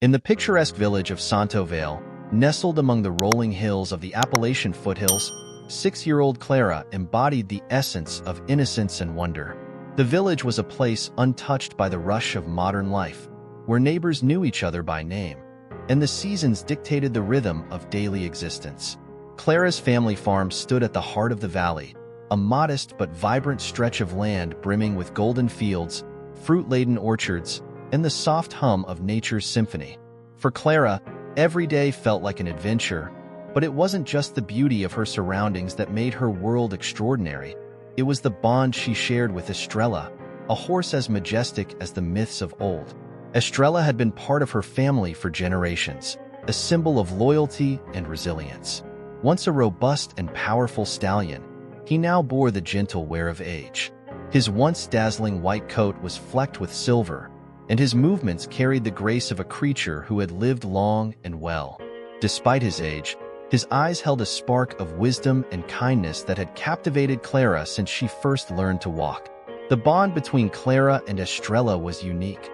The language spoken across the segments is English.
In the picturesque village of Santo Vale, nestled among the rolling hills of the Appalachian foothills, 6-year-old Clara embodied the essence of innocence and wonder. The village was a place untouched by the rush of modern life, where neighbors knew each other by name, and the seasons dictated the rhythm of daily existence. Clara's family farm stood at the heart of the valley, a modest but vibrant stretch of land brimming with golden fields, fruit-laden orchards, and the soft hum of nature's symphony. For Clara, every day felt like an adventure, but it wasn't just the beauty of her surroundings that made her world extraordinary. It was the bond she shared with Estrella, a horse as majestic as the myths of old. Estrella had been part of her family for generations, a symbol of loyalty and resilience. Once a robust and powerful stallion, he now bore the gentle wear of age. His once dazzling white coat was flecked with silver, and his movements carried the grace of a creature who had lived long and well. Despite his age, his eyes held a spark of wisdom and kindness that had captivated Clara since she first learned to walk. The bond between Clara and Estrella was unique,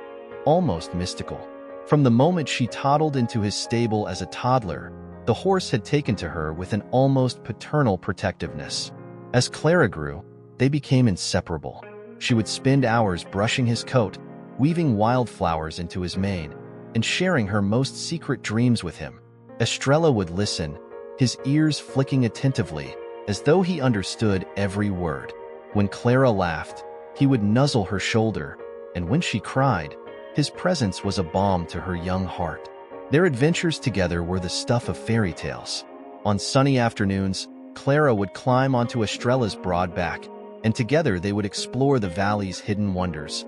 almost mystical. From the moment she toddled into his stable as a toddler, the horse had taken to her with an almost paternal protectiveness. As Clara grew, they became inseparable. She would spend hours brushing his coat, weaving wildflowers into his mane, and sharing her most secret dreams with him. Estrella would listen, his ears flicking attentively, as though he understood every word. When Clara laughed, he would nuzzle her shoulder, and when she cried, his presence was a balm to her young heart. Their adventures together were the stuff of fairy tales. On sunny afternoons, Clara would climb onto Estrella's broad back, and together they would explore the valley's hidden wonders.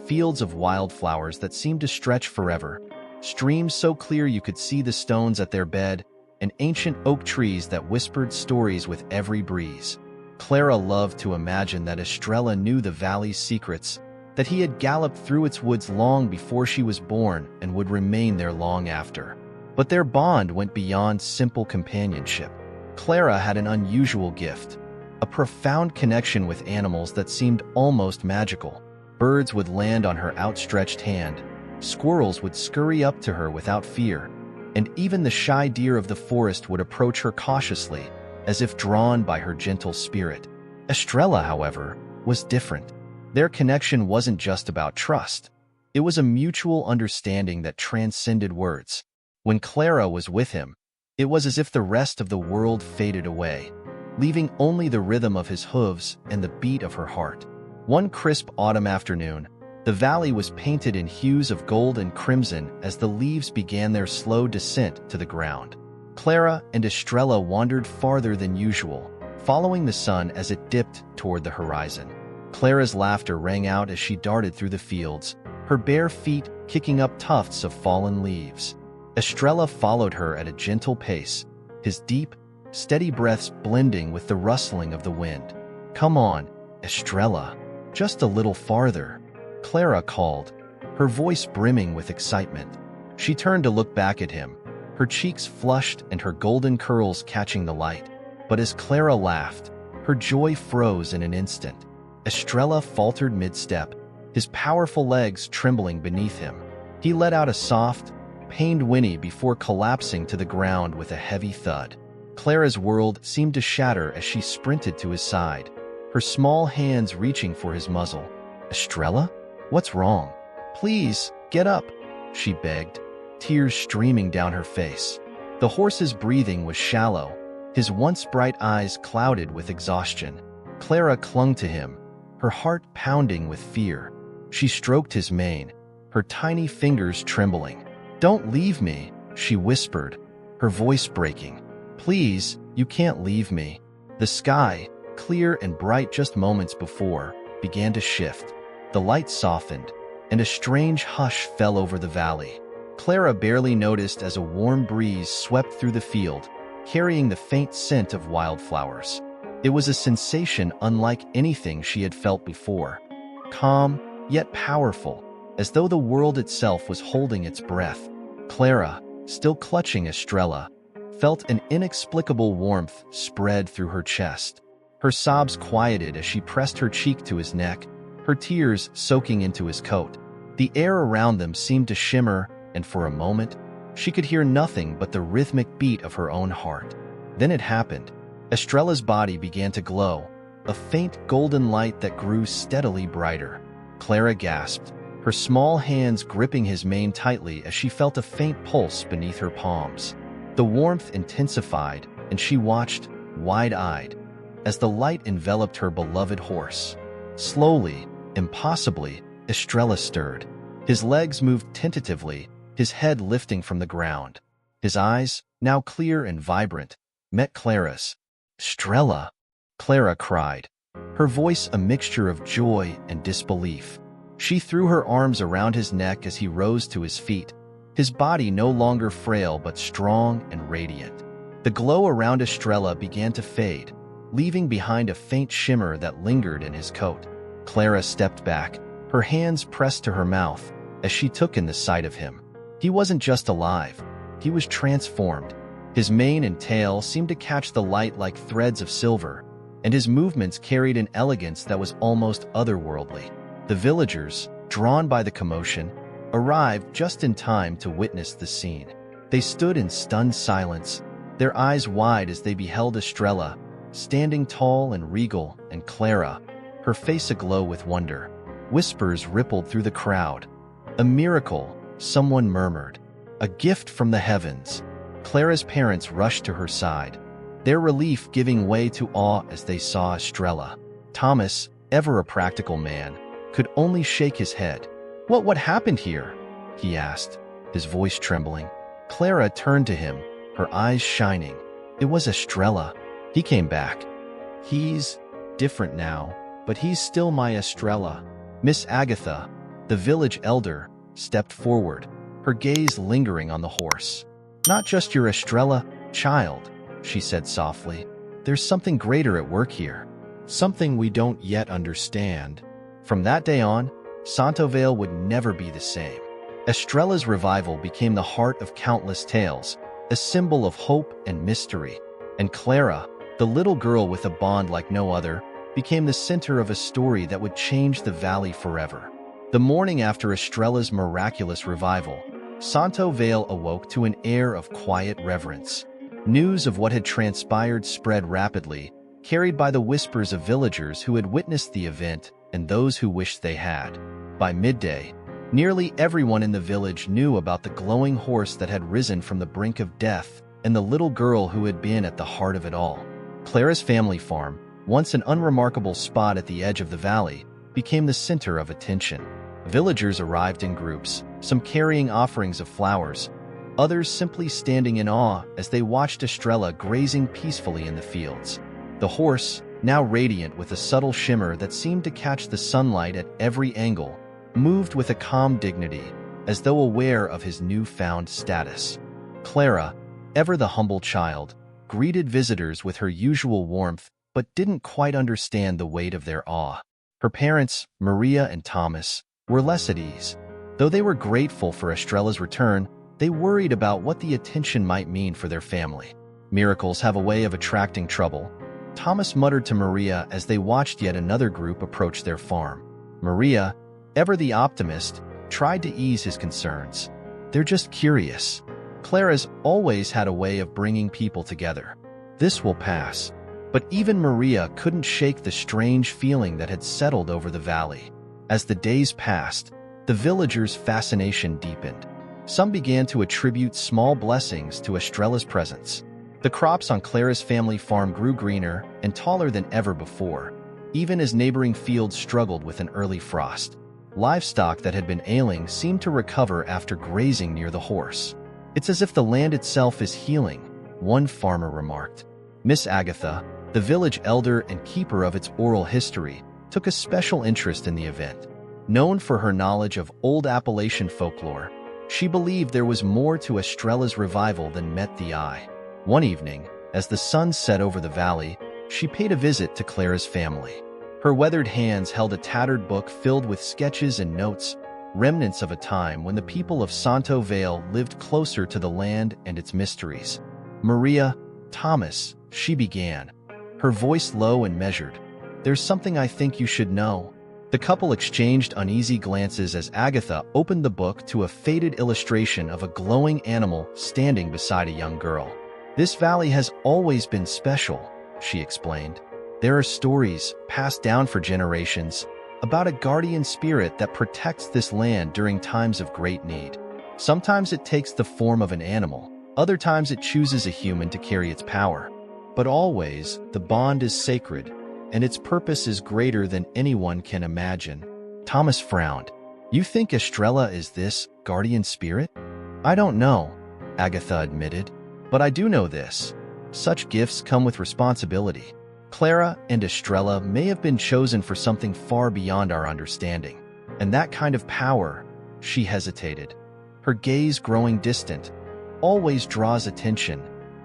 Fields of wildflowers that seemed to stretch forever, streams so clear you could see the stones at their bed, and ancient oak trees that whispered stories with every breeze. Clara loved to imagine that Estrella knew the valley's secrets, that he had galloped through its woods long before she was born and would remain there long after. But their bond went beyond simple companionship. Clara had an unusual gift, a profound connection with animals that seemed almost magical. Birds would land on her outstretched hand, squirrels would scurry up to her without fear, and even the shy deer of the forest would approach her cautiously, as if drawn by her gentle spirit. Estrella, however, was different. Their connection wasn't just about trust. It was a mutual understanding that transcended words. When Clara was with him, it was as if the rest of the world faded away, leaving only the rhythm of his hooves and the beat of her heart. One crisp autumn afternoon, the valley was painted in hues of gold and crimson as the leaves began their slow descent to the ground. Clara and Estrella wandered farther than usual, following the sun as it dipped toward the horizon. Clara's laughter rang out as she darted through the fields, her bare feet kicking up tufts of fallen leaves. Estrella followed her at a gentle pace, his deep, steady breaths blending with the rustling of the wind. "Come on, Estrella, just a little farther," Clara called, her voice brimming with excitement. She turned to look back at him, her cheeks flushed and her golden curls catching the light. But as Clara laughed, her joy froze in an instant. Estrella faltered mid-step, his powerful legs trembling beneath him. He let out a soft, pained whinny before collapsing to the ground with a heavy thud. Clara's world seemed to shatter as she sprinted to his side, her small hands reaching for his muzzle. "Estrella? What's wrong? Please, get up," she begged, tears streaming down her face. The horse's breathing was shallow, his once bright eyes clouded with exhaustion. Clara clung to him, her heart pounding with fear. She stroked his mane, her tiny fingers trembling. "Don't leave me," she whispered, her voice breaking. "Please, you can't leave me." The sky, clear and bright just moments before, began to shift. The light softened, and a strange hush fell over the valley. Clara barely noticed as a warm breeze swept through the field, carrying the faint scent of wildflowers. It was a sensation unlike anything she had felt before, calm yet powerful, as though the world itself was holding its breath. Clara, still clutching Estrella, felt an inexplicable warmth spread through her chest. Her sobs quieted as she pressed her cheek to his neck, her tears soaking into his coat. The air around them seemed to shimmer, and for a moment, she could hear nothing but the rhythmic beat of her own heart. Then it happened. Estrella's body began to glow, a faint golden light that grew steadily brighter. Clara gasped, her small hands gripping his mane tightly as she felt a faint pulse beneath her palms. The warmth intensified, and she watched, wide-eyed, as the light enveloped her beloved horse. Slowly, impossibly, Estrella stirred. His legs moved tentatively, his head lifting from the ground. His eyes, now clear and vibrant, met Clara's. "Estrella!" Clara cried, her voice a mixture of joy and disbelief. She threw her arms around his neck as he rose to his feet, his body no longer frail but strong and radiant. The glow around Estrella began to fade, leaving behind a faint shimmer that lingered in his coat. Clara stepped back, her hands pressed to her mouth as she took in the sight of him. He wasn't just alive, he was transformed. His mane and tail seemed to catch the light like threads of silver, and his movements carried an elegance that was almost otherworldly. The villagers, drawn by the commotion, arrived just in time to witness the scene. They stood in stunned silence, their eyes wide as they beheld Estrella, standing tall and regal, and Clara, her face aglow with wonder. Whispers rippled through the crowd. "A miracle," someone murmured. "A gift from the heavens." Clara's parents rushed to her side, their relief giving way to awe as they saw Estrella. Thomas, ever a practical man, could only shake his head. What happened here?" he asked, his voice trembling. Clara turned to him, her eyes shining. "It was Estrella. He came back. He's different now, but he's still my Estrella." Miss Agatha, the village elder, stepped forward, her gaze lingering on the horse. "Not just your Estrella, child," she said softly. "There's something greater at work here, something we don't yet understand." From that day on, Santovale would never be the same. Estrella's revival became the heart of countless tales, a symbol of hope and mystery. And Clara, the little girl with a bond like no other, became the center of a story that would change the valley forever. The morning after Estrella's miraculous revival, Santovale awoke to an air of quiet reverence. News of what had transpired spread rapidly, carried by the whispers of villagers who had witnessed the event and those who wished they had. By midday, nearly everyone in the village knew about the glowing horse that had risen from the brink of death and the little girl who had been at the heart of it all. Clara's family farm, once an unremarkable spot at the edge of the valley, became the center of attention. Villagers arrived in groups, some carrying offerings of flowers, others simply standing in awe as they watched Estrella grazing peacefully in the fields. The horse, now radiant with a subtle shimmer that seemed to catch the sunlight at every angle, moved with a calm dignity, as though aware of his newfound status. Clara, ever the humble child, greeted visitors with her usual warmth but didn't quite understand the weight of their awe. Her parents, Maria and Thomas, were less at ease. Though they were grateful for Estrella's return, they worried about what the attention might mean for their family. Miracles have a way of attracting trouble, Thomas muttered to Maria as they watched yet another group approach their farm. Maria, ever the optimist, tried to ease his concerns. "They're just curious. Clara's always had a way of bringing people together. This will pass." But even Maria couldn't shake the strange feeling that had settled over the valley. As the days passed, the villagers' fascination deepened. Some began to attribute small blessings to Estrella's presence. The crops on Clara's family farm grew greener and taller than ever before, even as neighboring fields struggled with an early frost. Livestock that had been ailing seemed to recover after grazing near the horse. "It's as if the land itself is healing," one farmer remarked. Miss Agatha, the village elder and keeper of its oral history, took a special interest in the event. Known for her knowledge of old Appalachian folklore, she believed there was more to Estrella's revival than met the eye. One evening, as the sun set over the valley, she paid a visit to Clara's family. Her weathered hands held a tattered book filled with sketches and notes, remnants of a time when the people of Santovale lived closer to the land and its mysteries. "Maria, Thomas," she began, her voice low and measured, "there's something I think you should know. The couple exchanged uneasy glances as Agatha opened the book to a faded illustration of a glowing animal standing beside a young girl. "This valley has always been special," she explained. "There are stories, passed down for generations, about a guardian spirit that protects this land during times of great need. Sometimes it takes the form of an animal, other times it chooses a human to carry its power. But always, the bond is sacred, and its purpose is greater than anyone can imagine." Thomas frowned. "You think Estrella is this guardian spirit?" "I don't know," Agatha admitted. "But I do know this. Such gifts come with responsibility. Clara and Estrella may have been chosen for something far beyond our understanding. And that kind of power," she hesitated, her gaze growing distant, "always draws attention.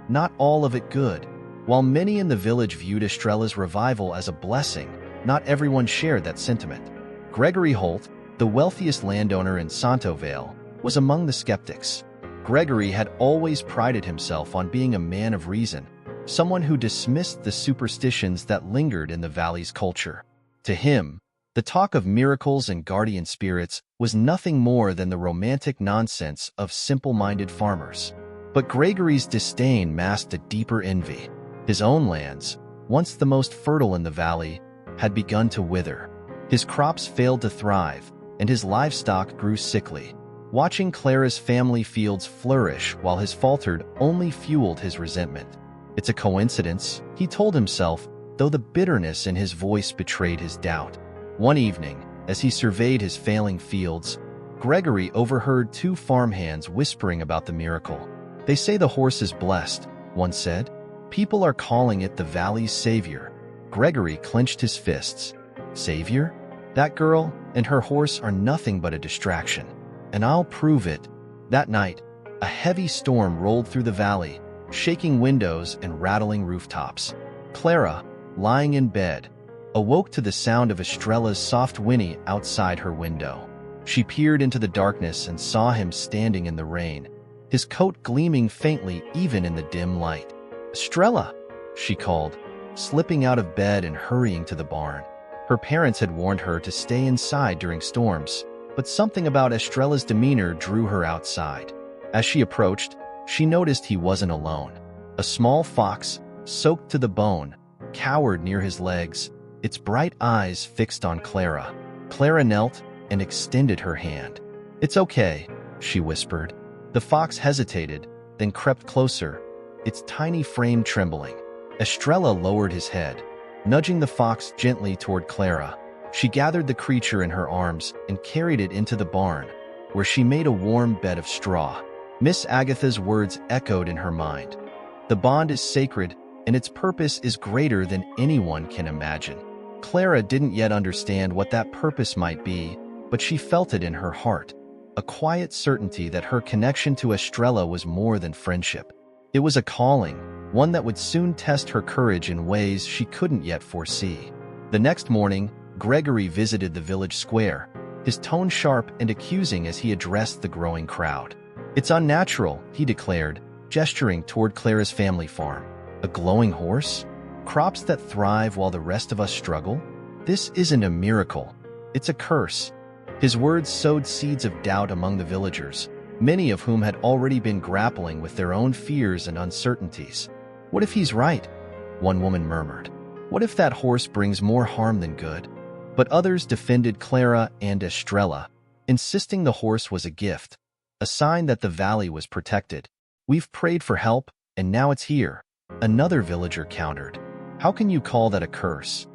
Not all of it good." While many in the village viewed Estrella's revival as a blessing, not everyone shared that sentiment. Gregory Holt, the wealthiest landowner in Santo Vale, was among the skeptics. Gregory had always prided himself on being a man of reason, someone who dismissed the superstitions that lingered in the valley's culture. To him, the talk of miracles and guardian spirits was nothing more than the romantic nonsense of simple-minded farmers. But Gregory's disdain masked a deeper envy. His own lands, once the most fertile in the valley, had begun to wither. His crops failed to thrive, and his livestock grew sickly. Watching Clara's family fields flourish while his faltered only fueled his resentment. "It's a coincidence," he told himself, though the bitterness in his voice betrayed his doubt. One evening, as he surveyed his failing fields, Gregory overheard two farmhands whispering about the miracle. "They say the horse is blessed," one said. "People are calling it the valley's savior." Gregory clenched his fists. "Savior? That girl and her horse are nothing but a distraction. And I'll prove it." That night, a heavy storm rolled through the valley, shaking windows and rattling rooftops. Clara, lying in bed, awoke to the sound of Estrella's soft whinny outside her window. She peered into the darkness and saw him standing in the rain, his coat gleaming faintly even in the dim light. "Estrella!" she called, slipping out of bed and hurrying to the barn. Her parents had warned her to stay inside during storms, but something about Estrella's demeanor drew her outside. As she approached, she noticed he wasn't alone. A small fox, soaked to the bone, cowered near his legs, its bright eyes fixed on Clara. Clara knelt and extended her hand. "It's okay," she whispered. The fox hesitated, then crept closer, its tiny frame trembling. Estrella lowered his head, nudging the fox gently toward Clara. She gathered the creature in her arms and carried it into the barn, where she made a warm bed of straw. Miss Agatha's words echoed in her mind. "The bond is sacred, and its purpose is greater than anyone can imagine." Clara didn't yet understand what that purpose might be, but she felt it in her heart, a quiet certainty that her connection to Estrella was more than friendship. It was a calling, one that would soon test her courage in ways she couldn't yet foresee. The next morning, Gregory visited the village square, his tone sharp and accusing as he addressed the growing crowd. "It's unnatural," he declared, gesturing toward Clara's family farm. "A glowing horse? Crops that thrive while the rest of us struggle? This isn't a miracle. It's a curse." His words sowed seeds of doubt among the villagers, many of whom had already been grappling with their own fears and uncertainties. "What if he's right?" one woman murmured. "What if that horse brings more harm than good?" But others defended Clara and Estrella, insisting the horse was a gift, a sign that the valley was protected. "We've prayed for help, and now it's here," another villager countered. "How can you call that a curse?"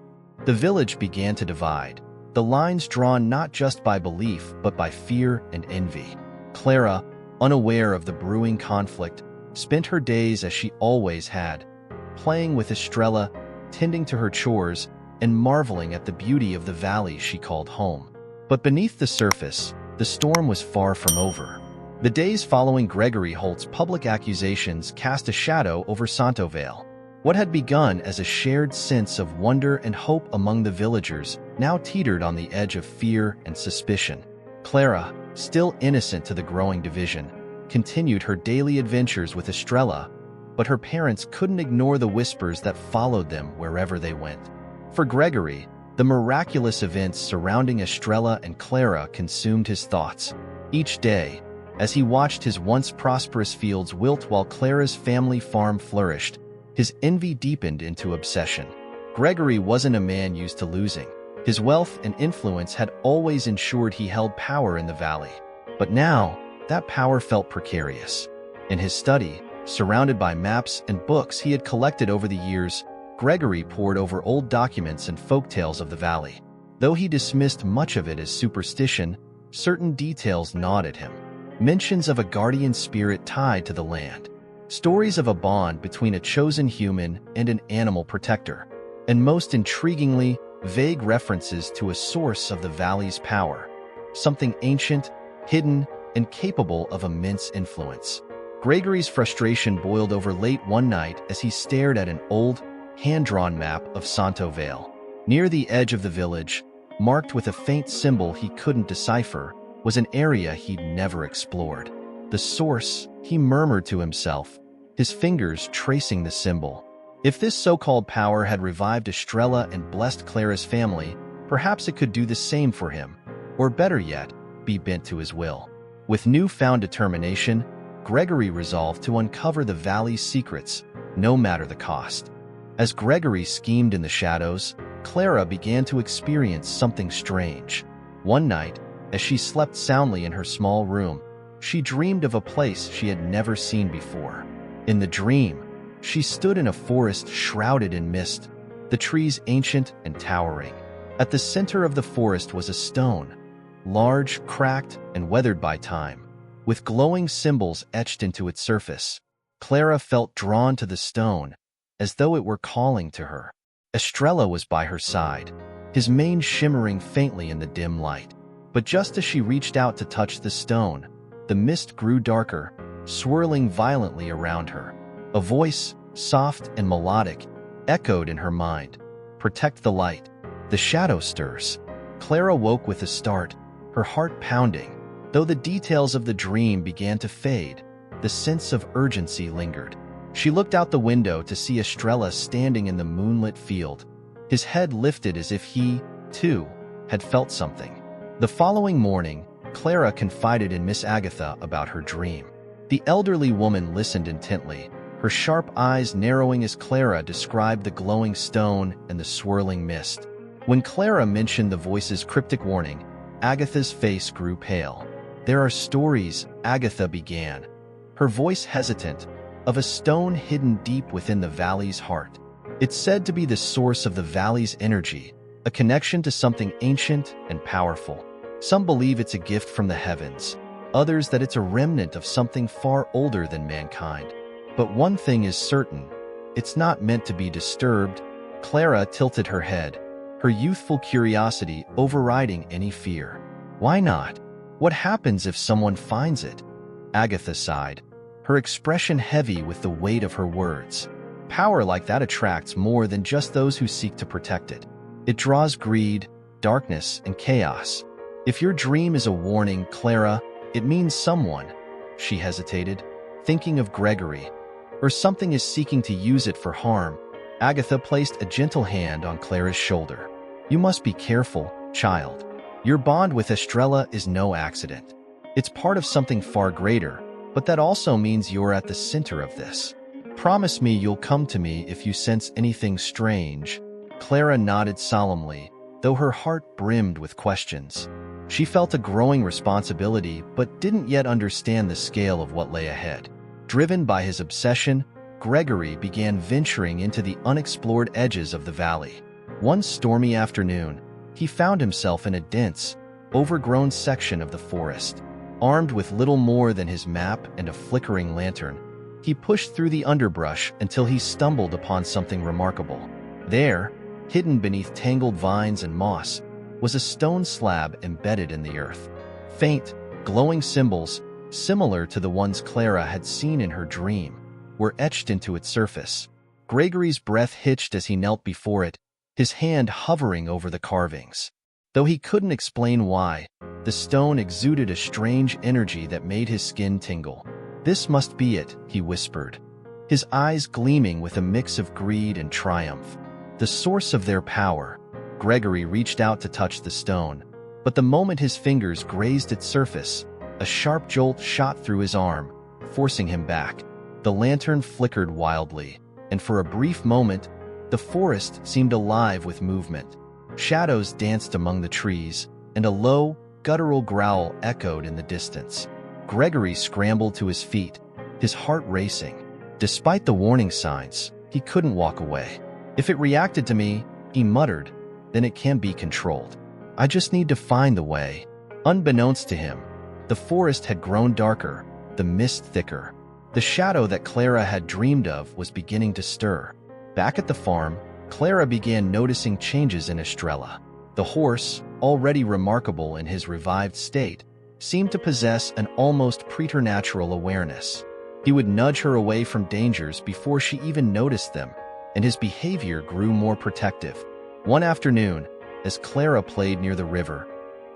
The village began to divide, the lines drawn not just by belief but by fear and envy. Clara, unaware of the brewing conflict, spent her days as she always had, playing with Estrella, tending to her chores, and marveling at the beauty of the valley she called home. But beneath the surface, the storm was far from over. The days following Gregory Holt's public accusations cast a shadow over Santo Vale. What had begun as a shared sense of wonder and hope among the villagers now teetered on the edge of fear and suspicion. Clara, still innocent to the growing division, continued her daily adventures with Estrella, but her parents couldn't ignore the whispers that followed them wherever they went. For Gregory, The miraculous events surrounding Estrella and Clara consumed his thoughts. Each day, as he watched his once prosperous fields wilt while Clara's family farm flourished, his envy deepened into obsession. Gregory wasn't a man used to losing. His wealth and influence had always ensured he held power in the valley. But now, that power felt precarious. In his study, surrounded by maps and books he had collected over the years, Gregory pored over old documents and folktales of the valley. Though he dismissed much of it as superstition, certain details gnawed at him. Mentions of a guardian spirit tied to the land. Stories of a bond between a chosen human and an animal protector. And most intriguingly, vague references to a source of the valley's power. Something ancient, hidden, and capable of immense influence. Gregory's frustration boiled over late one night as he stared at an old, hand-drawn map of Santo Vale. Near the edge of the village, marked with a faint symbol he couldn't decipher, was an area he'd never explored. The source, he murmured to himself, his fingers tracing the symbol. If this so-called power had revived Estrella and blessed Clara's family, perhaps it could do the same for him, or better yet, be bent to his will. With newfound determination, Gregory resolved to uncover the valley's secrets, no matter the cost. As Gregory schemed in the shadows, Clara began to experience something strange. One night, as she slept soundly in her small room, she dreamed of a place she had never seen before. In the dream, she stood in a forest shrouded in mist, the trees ancient and towering. At the center of the forest was a stone, large, cracked, and weathered by time, with glowing symbols etched into its surface. Clara felt drawn to the stone, as though it were calling to her. Estrella was by her side, his mane shimmering faintly in the dim light. But just as she reached out to touch the stone, the mist grew darker, swirling violently around her. A voice, soft and melodic, echoed in her mind. "Protect the light. The shadow stirs." Clara woke with a start, her heart pounding. Though the details of the dream began to fade, the sense of urgency lingered. She looked out the window to see Estrella standing in the moonlit field, his head lifted as if he, too, had felt something. The following morning, Clara confided in Miss Agatha about her dream. The elderly woman listened intently, her sharp eyes narrowing as Clara described the glowing stone and the swirling mist. When Clara mentioned the voice's cryptic warning, Agatha's face grew pale. "There are stories," Agatha began, her voice hesitant, "of a stone hidden deep within the valley's heart. It's said to be the source of the valley's energy, a connection to something ancient and powerful. Some believe it's a gift from the heavens, others that it's a remnant of something far older than mankind. But one thing is certain, it's not meant to be disturbed." Clara tilted her head, her youthful curiosity overriding any fear. "Why not? What happens if someone finds it?" Agatha sighed, her expression heavy with the weight of her words. "Power like that attracts more than just those who seek to protect it. It draws greed, darkness, and chaos. If your dream is a warning, Clara, it means someone," she hesitated, thinking of Gregory, "or something is seeking to use it for harm." Agatha placed a gentle hand on Clara's shoulder. "You must be careful, child. Your bond with Estrella is no accident. It's part of something far greater, but that also means you're at the center of this. Promise me you'll come to me if you sense anything strange." Clara nodded solemnly, though her heart brimmed with questions. She felt a growing responsibility but didn't yet understand the scale of what lay ahead. Driven by his obsession, Gregory began venturing into the unexplored edges of the valley. One stormy afternoon, he found himself in a dense, overgrown section of the forest. Armed with little more than his map and a flickering lantern, he pushed through the underbrush until he stumbled upon something remarkable. There, hidden beneath tangled vines and moss, was a stone slab embedded in the earth. Faint, glowing symbols, similar to the ones Clara had seen in her dream, were etched into its surface. Gregory's breath hitched as he knelt before it, his hand hovering over the carvings. Though he couldn't explain why, the stone exuded a strange energy that made his skin tingle. "This must be it," he whispered, his eyes gleaming with a mix of greed and triumph. "The source of their power." Gregory reached out to touch the stone, but the moment his fingers grazed its surface, a sharp jolt shot through his arm, forcing him back. The lantern flickered wildly, and for a brief moment, the forest seemed alive with movement. Shadows danced among the trees, and a low, guttural growl echoed in the distance. Gregory scrambled to his feet, his heart racing. Despite the warning signs, he couldn't walk away. "If it reacted to me," he muttered, "then it can be controlled. I just need to find the way." Unbeknownst to him, the forest had grown darker, the mist thicker. The shadow that Clara had dreamed of was beginning to stir. Back at the farm, Clara began noticing changes in Estrella. The horse, already remarkable in his revived state, seemed to possess an almost preternatural awareness. He would nudge her away from dangers before she even noticed them, and his behavior grew more protective. One afternoon, as Clara played near the river,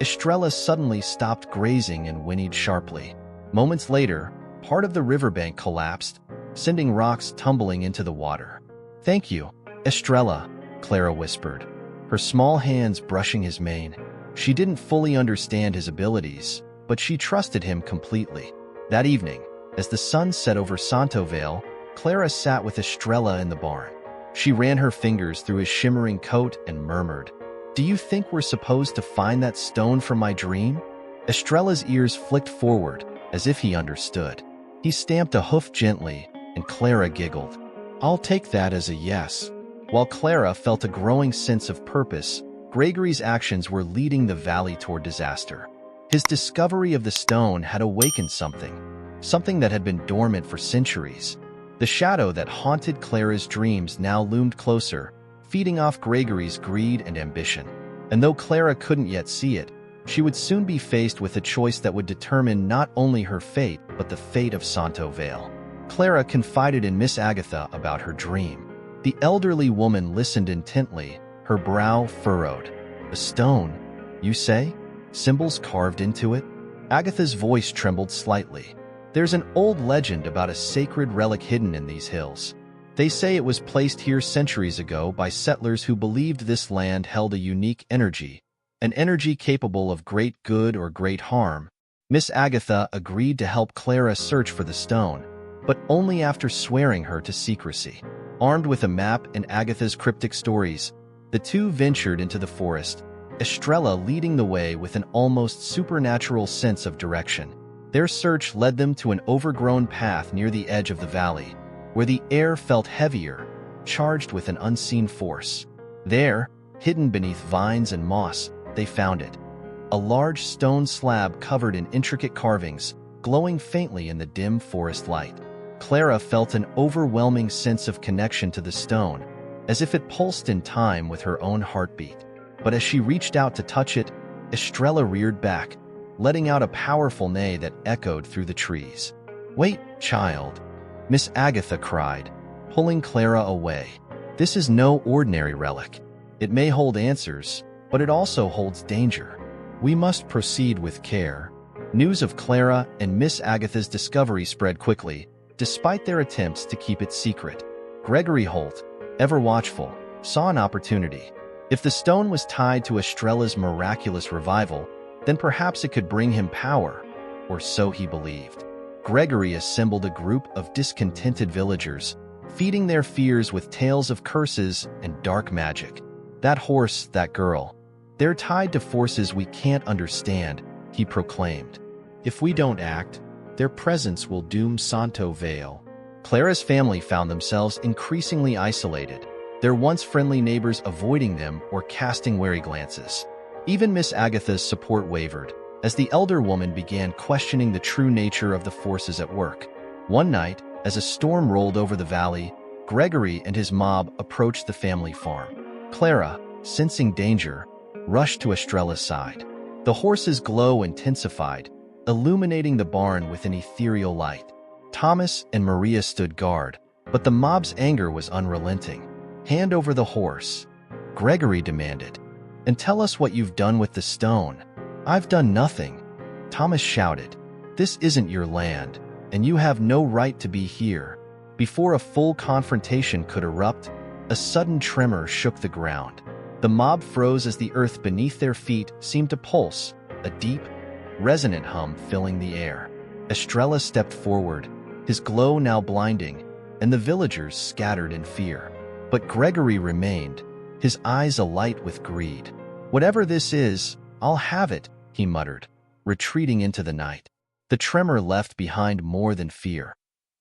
Estrella suddenly stopped grazing and whinnied sharply. Moments later, part of the riverbank collapsed, sending rocks tumbling into the water. "Thank you, Estrella," Clara whispered, her small hands brushing his mane. She didn't fully understand his abilities, but she trusted him completely. That evening, as the sun set over Santo Vale, Clara sat with Estrella in the barn. She ran her fingers through his shimmering coat and murmured, "Do you think we're supposed to find that stone from my dream?" Estrella's ears flicked forward, as if he understood. He stamped a hoof gently, and Clara giggled. "I'll take that as a yes." While Clara felt a growing sense of purpose, Gregory's actions were leading the valley toward disaster. His discovery of the stone had awakened something that had been dormant for centuries. The shadow that haunted Clara's dreams now loomed closer, feeding off Gregory's greed and ambition. And though Clara couldn't yet see it, she would soon be faced with a choice that would determine not only her fate, but the fate of Santo Vale. Clara confided in Miss Agatha about her dream. The elderly woman listened intently, her brow furrowed. "A stone, you say? Symbols carved into it?" Agatha's voice trembled slightly. "There's an old legend about a sacred relic hidden in these hills. They say it was placed here centuries ago by settlers who believed this land held a unique energy, an energy capable of great good or great harm." Miss Agatha agreed to help Clara search for the stone, but only after swearing her to secrecy. Armed with a map and Agatha's cryptic stories, the two ventured into the forest, Estrella leading the way with an almost supernatural sense of direction. Their search led them to an overgrown path near the edge of the valley, where the air felt heavier, charged with an unseen force. There, hidden beneath vines and moss, they found it. A large stone slab covered in intricate carvings, glowing faintly in the dim forest light. Clara felt an overwhelming sense of connection to the stone, as if it pulsed in time with her own heartbeat. But as she reached out to touch it, Estrella reared back, letting out a powerful neigh that echoed through the trees. "Wait, child," Miss Agatha cried, pulling Clara away. "This is no ordinary relic. It may hold answers, but it also holds danger. We must proceed with care." News of Clara and Miss Agatha's discovery spread quickly, despite their attempts to keep it secret. Gregory Holt, ever watchful, saw an opportunity. If the stone was tied to Estrella's miraculous revival, then perhaps it could bring him power, or so he believed. Gregory assembled a group of discontented villagers, feeding their fears with tales of curses and dark magic. "That horse, that girl, they're tied to forces we can't understand," he proclaimed. "If we don't act, their presence will doom Santo Vale." Clara's family found themselves increasingly isolated, their once friendly neighbors avoiding them or casting wary glances. Even Miss Agatha's support wavered, as the elder woman began questioning the true nature of the forces at work. One night, as a storm rolled over the valley, Gregory and his mob approached the family farm. Clara, sensing danger, rushed to Estrella's side. The horse's glow intensified, illuminating the barn with an ethereal light. Thomas and Maria stood guard, but the mob's anger was unrelenting. "Hand over the horse," Gregory demanded, "and tell us what you've done with the stone." "I've done nothing," Thomas shouted. "This isn't your land, and you have no right to be here." Before a full confrontation could erupt, a sudden tremor shook the ground. The mob froze as the earth beneath their feet seemed to pulse, a deep, resonant hum filling the air. Estrella stepped forward, his glow now blinding, and the villagers scattered in fear. But Gregory remained, his eyes alight with greed. "Whatever this is, I'll have it," he muttered, retreating into the night. The tremor left behind more than fear.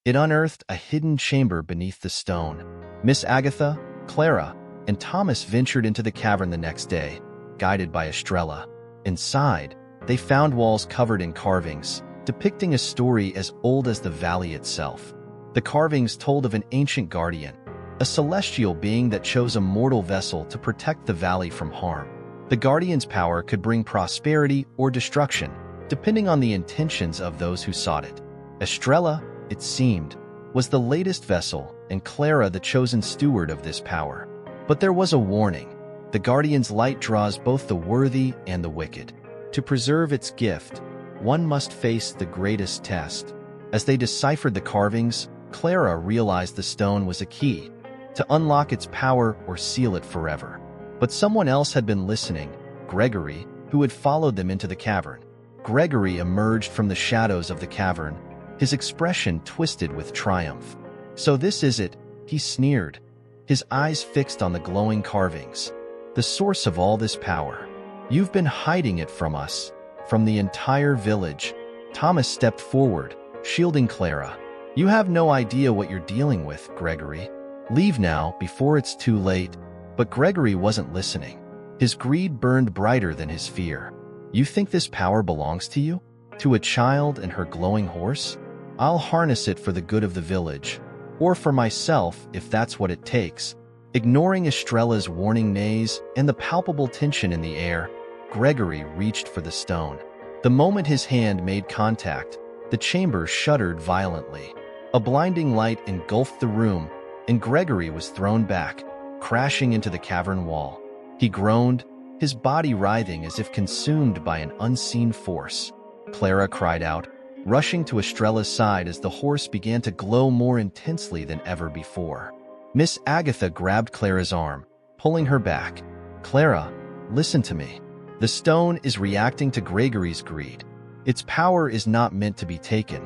It unearthed a hidden chamber beneath the stone. Miss Agatha, Clara, and Thomas ventured into the cavern the next day, guided by Estrella. Inside, they found walls covered in carvings, depicting a story as old as the valley itself. The carvings told of an ancient guardian, a celestial being that chose a mortal vessel to protect the valley from harm. The guardian's power could bring prosperity or destruction, depending on the intentions of those who sought it. Estrella, it seemed, was the latest vessel, and Clara the chosen steward of this power. But there was a warning. The guardian's light draws both the worthy and the wicked. To preserve its gift, one must face the greatest test. As they deciphered the carvings, Clara realized the stone was a key to unlock its power or seal it forever. But someone else had been listening, Gregory, who had followed them into the cavern. Gregory emerged from the shadows of the cavern, his expression twisted with triumph. "So this is it," he sneered, his eyes fixed on the glowing carvings. "The source of all this power. You've been hiding it from us, from the entire village." Thomas stepped forward, shielding Clara. "You have no idea what you're dealing with, Gregory. Leave now, before it's too late." But Gregory wasn't listening. His greed burned brighter than his fear. "You think this power belongs to you? To a child and her glowing horse? I'll harness it for the good of the village, or for myself if that's what it takes." Ignoring Estrella's warning neighs and the palpable tension in the air, Gregory reached for the stone. The moment his hand made contact, the chamber shuddered violently. A blinding light engulfed the room, and Gregory was thrown back, crashing into the cavern wall. He groaned, his body writhing as if consumed by an unseen force. Clara cried out, rushing to Estrella's side as the horse began to glow more intensely than ever before. Miss Agatha grabbed Clara's arm, pulling her back. "Clara, listen to me. The stone is reacting to Gregory's greed. Its power is not meant to be taken.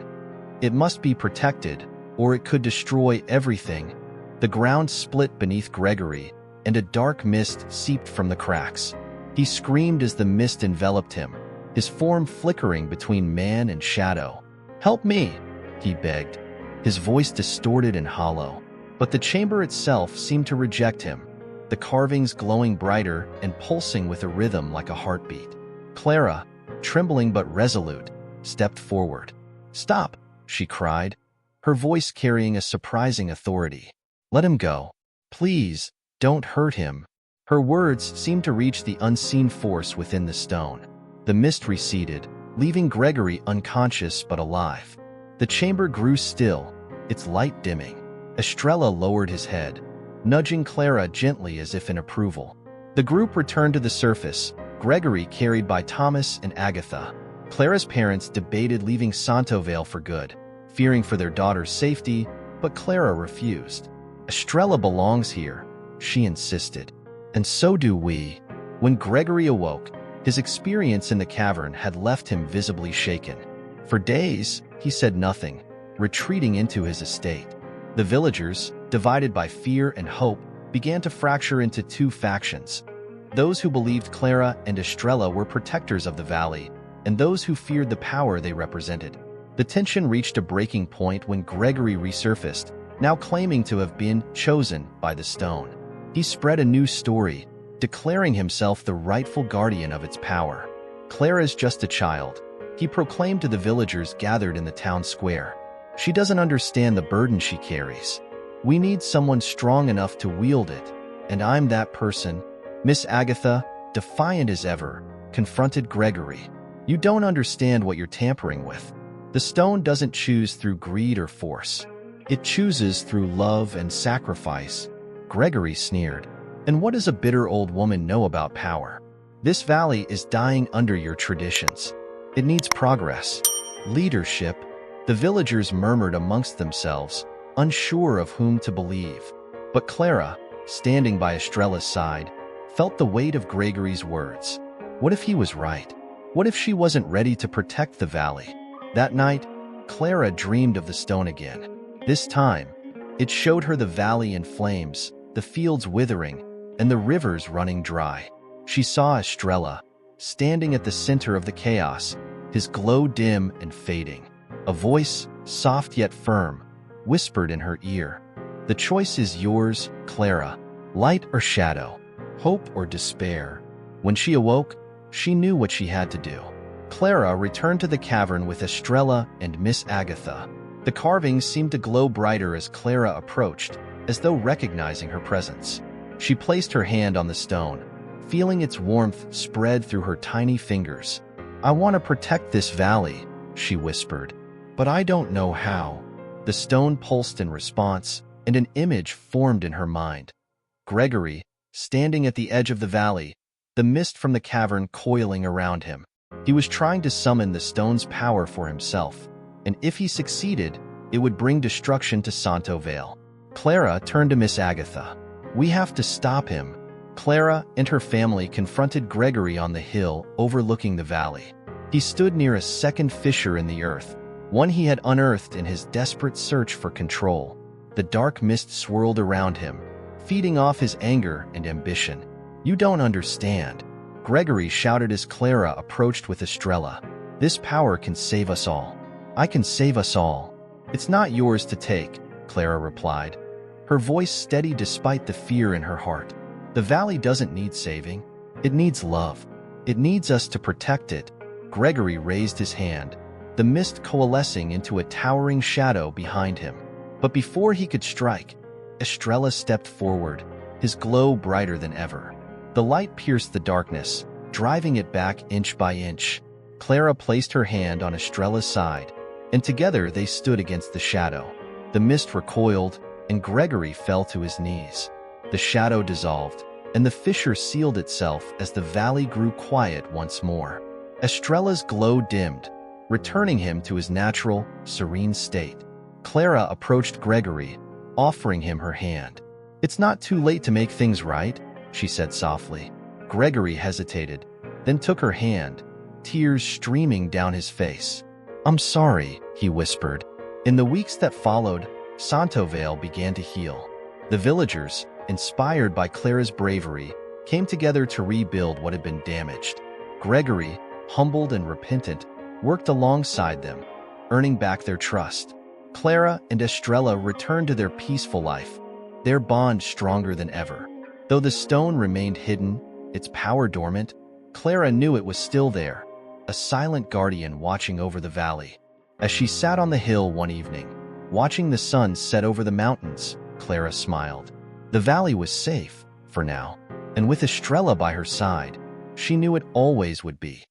It must be protected, or it could destroy everything." The ground split beneath Gregory, and a dark mist seeped from the cracks. He screamed as the mist enveloped him, his form flickering between man and shadow. "Help me," he begged, his voice distorted and hollow. But the chamber itself seemed to reject him, the carvings glowing brighter and pulsing with a rhythm like a heartbeat. Clara, trembling but resolute, stepped forward. "Stop," she cried, her voice carrying a surprising authority. "Let him go. Please, don't hurt him." Her words seemed to reach the unseen force within the stone. The mist receded, leaving Gregory unconscious but alive. The chamber grew still, its light dimming. Estrella lowered his head, nudging Clara gently as if in approval. The group returned to the surface, Gregory carried by Thomas and Agatha. Clara's parents debated leaving Santovale for good, fearing for their daughter's safety, but Clara refused. "Estrella belongs here," she insisted. "And so do we." When Gregory awoke, his experience in the cavern had left him visibly shaken. For days, he said nothing, retreating into his estate. The villagers, divided by fear and hope, began to fracture into two factions. Those who believed Clara and Estrella were protectors of the valley, and those who feared the power they represented. The tension reached a breaking point when Gregory resurfaced, now claiming to have been chosen by the stone. He spread a new story, declaring himself the rightful guardian of its power. "Clara's just a child," he proclaimed to the villagers gathered in the town square. "She doesn't understand the burden she carries. We need someone strong enough to wield it, and I'm that person." Miss Agatha, defiant as ever, confronted Gregory. "You don't understand what you're tampering with. The stone doesn't choose through greed or force. It chooses through love and sacrifice." Gregory sneered. "And what does a bitter old woman know about power? This valley is dying under your traditions. It needs progress, leadership." The villagers murmured amongst themselves, unsure of whom to believe. But Clara, standing by Estrella's side, felt the weight of Gregory's words. What if he was right? What if she wasn't ready to protect the valley? That night, Clara dreamed of the stone again. This time, it showed her the valley in flames, the fields withering, and the rivers running dry. She saw Estrella, standing at the center of the chaos, his glow dim and fading. A voice, soft yet firm, whispered in her ear, "The choice is yours, Clara, light or shadow, hope or despair." When she awoke, she knew what she had to do. Clara returned to the cavern with Estrella and Miss Agatha. The carvings seemed to glow brighter as Clara approached, as though recognizing her presence. She placed her hand on the stone, feeling its warmth spread through her tiny fingers. "I want to protect this valley," she whispered, "but I don't know how." The stone pulsed in response, and an image formed in her mind. Gregory, standing at the edge of the valley, the mist from the cavern coiling around him. He was trying to summon the stone's power for himself, and if he succeeded, it would bring destruction to Santo Vale. Clara turned to Miss Agatha. "We have to stop him." Clara and her family confronted Gregory on the hill overlooking the valley. He stood near a second fissure in the earth, one he had unearthed in his desperate search for control. The dark mist swirled around him, feeding off his anger and ambition. "You don't understand," Gregory shouted as Clara approached with Estrella. "This power can save us all. I can save us all." "It's not yours to take," Clara replied, her voice steady despite the fear in her heart. "The valley doesn't need saving. It needs love. It needs us to protect it." Gregory raised his hand, the mist coalescing into a towering shadow behind him. But before he could strike, Estrella stepped forward, his glow brighter than ever. The light pierced the darkness, driving it back inch by inch. Clara placed her hand on Estrella's side, and together they stood against the shadow. The mist recoiled, and Gregory fell to his knees. The shadow dissolved, and the fissure sealed itself as the valley grew quiet once more. Estrella's glow dimmed, returning him to his natural, serene state. Clara approached Gregory, offering him her hand. "It's not too late to make things right," she said softly. Gregory hesitated, then took her hand, tears streaming down his face. "I'm sorry," he whispered. In the weeks that followed, Santo Vale began to heal. The villagers, inspired by Clara's bravery, came together to rebuild what had been damaged. Gregory, humbled and repentant, worked alongside them, earning back their trust. Clara and Estrella returned to their peaceful life, their bond stronger than ever. Though the stone remained hidden, its power dormant, Clara knew it was still there, a silent guardian watching over the valley. As she sat on the hill one evening, watching the sun set over the mountains, Clara smiled. The valley was safe, for now, and with Estrella by her side, she knew it always would be.